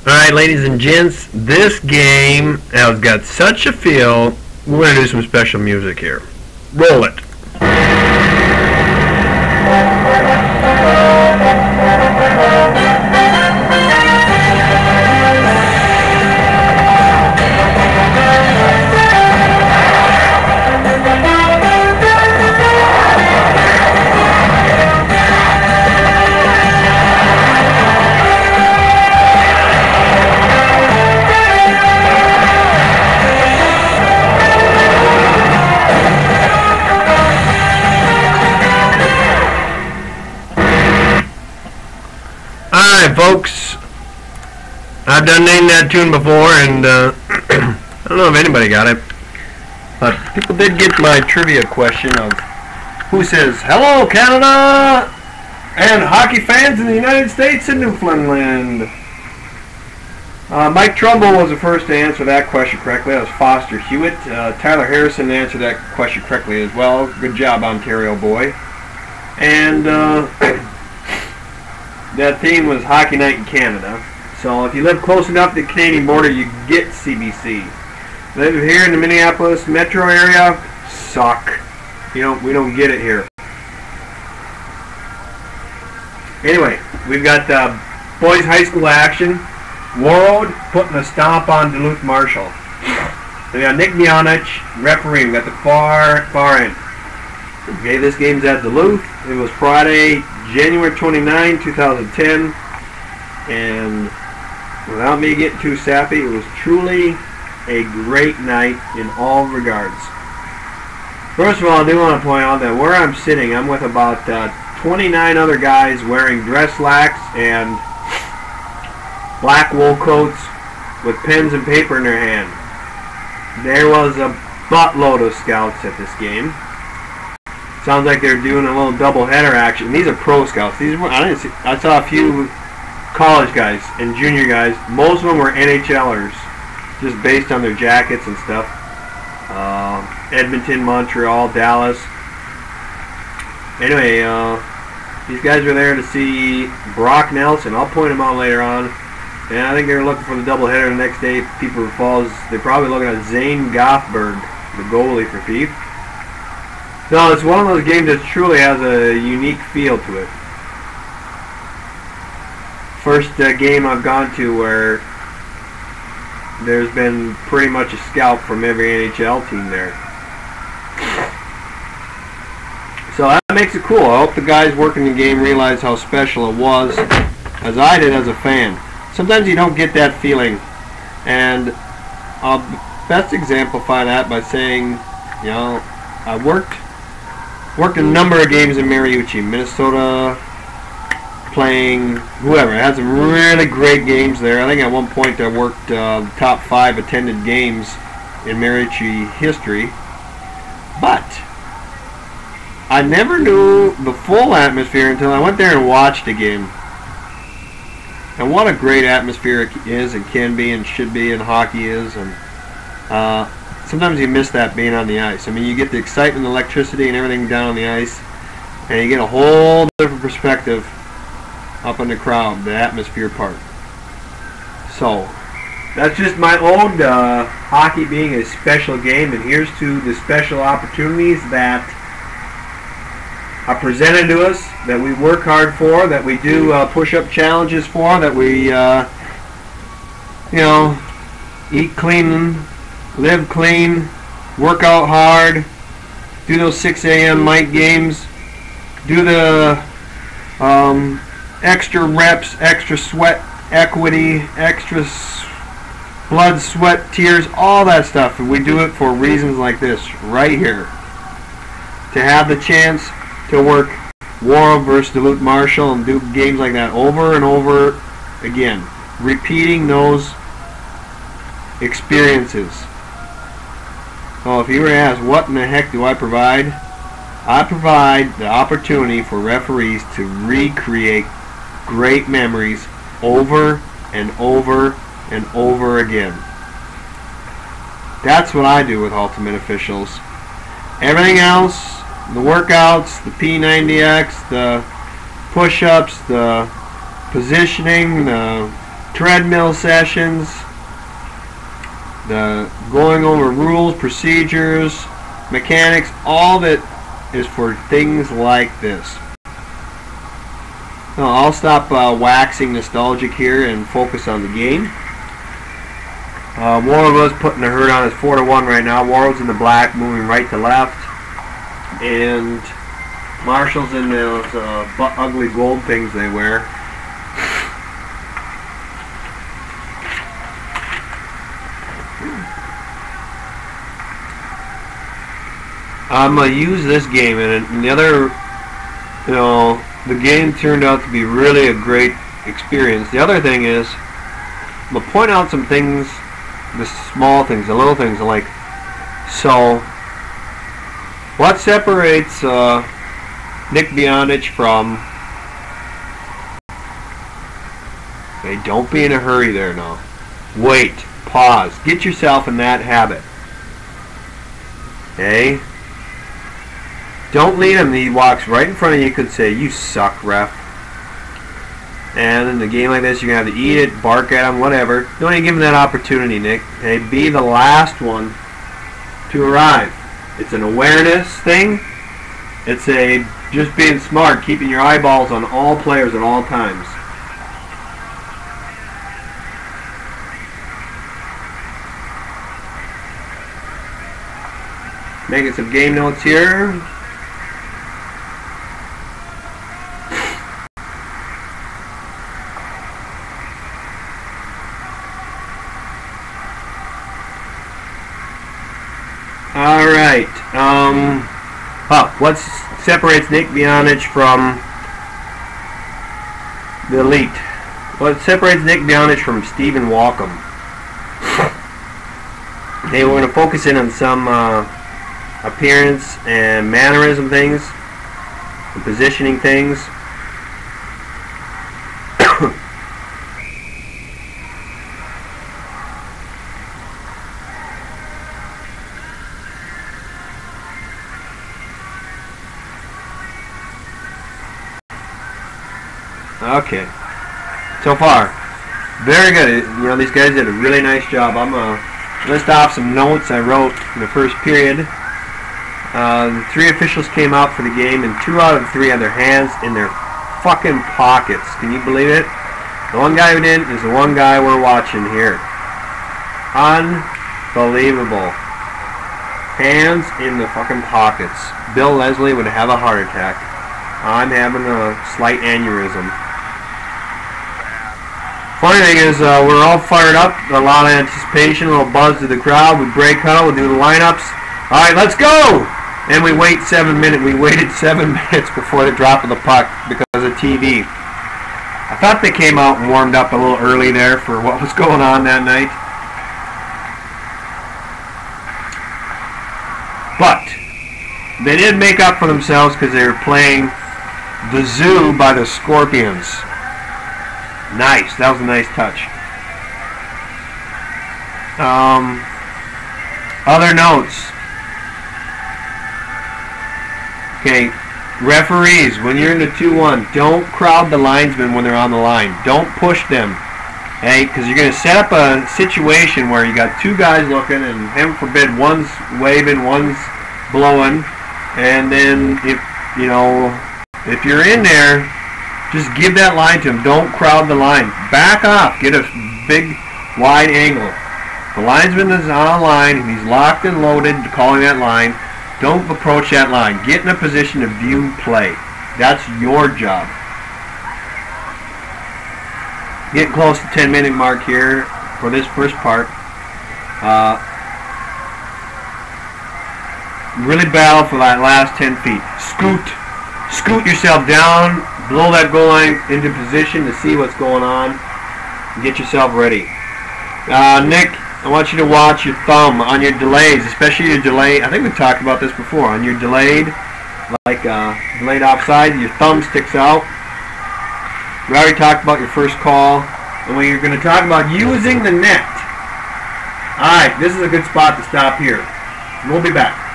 Alright, ladies and gents, this game has got such a feel. We're going to do some special music here. Roll it. Alright folks, I've done named that tune before, and I don't know if anybody got it, but people did get my trivia question of who says, "Hello Canada and hockey fans in the United States and Newfoundland." Mike Trumbull was the first to answer that question correctly. That was Foster Hewitt. Tyler Harrison answered that question correctly as well. Good job, Ontario boy. And that theme was Hockey Night in Canada. So if you live close enough to the Canadian border, you get CBC. Live here in the Minneapolis metro area, suck. We don't get it here. Anyway, we've got boys high school action. Warroad putting a stomp on Duluth Marshall. We got Nick Bionich refereeing at the far end. Okay, this game's at Duluth. It was Friday, January 29, 2010, and without me getting too sappy, it was truly a great night in all regards. First of all, I do want to point out that where I'm sitting, I'm with about 29 other guys wearing dress slacks and black wool coats with pens and paper in their hand. There was a buttload of scouts at this game. Sounds like they're doing a little double-header action. These are pro scouts. I saw a few college guys and junior guys. Most of them were NHLers, just based on their jackets and stuff. Edmonton, Montreal, Dallas. Anyway, these guys were there to see Brock Nelson. I'll point him out later on. And I think they were looking for the doubleheader the next day. People Falls. They're probably looking at Zane Goffberg, the goalie for Thief. So it's one of those games that truly has a unique feel to it. First game I've gone to where there's been pretty much a scout from every NHL team there. So that makes it cool. I hope the guys working the game realize how special it was, as I did as a fan. Sometimes you don't get that feeling, and I'll best exemplify that by saying, I worked a number of games in Mariucci, Minnesota, playing whoever. I had some really great games there. I think at one point I worked top 5 attended games in Mariucci history. But I never knew the full atmosphere until I went there and watched a game. And what a great atmosphere it is and can be and should be and hockey is. And sometimes you miss that being on the ice. I mean, you get the excitement, the electricity, and everything down on the ice, and you get a whole different perspective up in the crowd, the atmosphere part. So, that's just my own hockey being a special game, and here's to the special opportunities that are presented to us, that we work hard for, that we do push-up challenges for, that we, eat clean, live clean, work out hard, do those 6 a.m. night games, do the extra reps, extra sweat equity, extra blood, sweat, tears, all that stuff. And we do it for reasons like this right here. To have the chance to work Warroad versus Duluth Marshall and do games like that over and over again. Repeating those experiences. So if you were to ask, what in the heck do I provide? I provide the opportunity for referees to recreate great memories over and over and over again. That's what I do with Ultimate Officials. Everything else, the workouts, the P90X, the push-ups, the positioning, the treadmill sessions, the going over rules, procedures, mechanics, all of it is for things like this. No, I'll stop waxing nostalgic here and focus on the game. Warwood's putting the herd on. It's 4-1 right now. Warwood's in the black, moving right to left, and Marshall's in those ugly gold things they wear. I'm gonna use this game, and the other, the game turned out to be really a great experience. The other thing is, I'm gonna point out some things, the small things, the little things, like, so what separates Nick Bionich from, okay, don't be in a hurry there now. Wait, pause, get yourself in that habit. Okay? Don't lead him. He walks right in front of you. You could say, "You suck, ref." And in a game like this, you're going to have to eat it, bark at him, whatever. Don't even give him that opportunity, Nick. Okay? Be the last one to arrive. It's an awareness thing. It's a just being smart, keeping your eyeballs on all players at all times. Making some game notes here. Alright, what separates Nick Bionich from the elite? What separates Nick Bionich from Stephen Walcom? Hey, we're going to focus in on some appearance and mannerism things, and positioning things. Okay, so far very good. These guys did a really nice job. I'm gonna list off some notes I wrote in the first period. The 3 officials came out for the game, and 2 out of the 3 had their hands in their fucking pockets. Can you believe it? The one guy who didn't is the one guy we're watching here. Unbelievable. Hands in the fucking pockets. Bill Leslie would have a heart attack. I'm having a slight aneurysm. Funny thing is, we're all fired up, a lot of anticipation, a little buzz to the crowd. We break huddle, we do the lineups. All right, let's go! And we wait 7 minutes. We waited 7 minutes before the drop of the puck because of TV. I thought they came out and warmed up a little early there for what was going on that night. But they did make up for themselves because they were playing The Zoo by the Scorpions. Nice. That was a nice touch. Other notes. Okay, referees, when you're in the 2-1, don't crowd the linesmen when they're on the line. Don't push them. Okay, because you're going to set up a situation where you got 2 guys looking, and heaven forbid, one's waving, one's blowing, and then if you're in there, just give that line to him. Don't crowd the line. Back off. Get a big, wide angle. The linesman is on line. He's locked and loaded, calling that line. Don't approach that line. Get in a position to view play. That's your job. Getting close to 10-minute mark here for this first part. Really battle for that last 10 feet. Scoot yourself down. Blow that goal line into position to see what's going on. And get yourself ready. Nick, I want you to watch your thumb on your delays, especially your delay. I think we've talked about this before. On your delayed, like delayed offside, your thumb sticks out. We already talked about your first call. And we're going to talk about using the net. Alright, this is a good spot to stop here. We'll be back.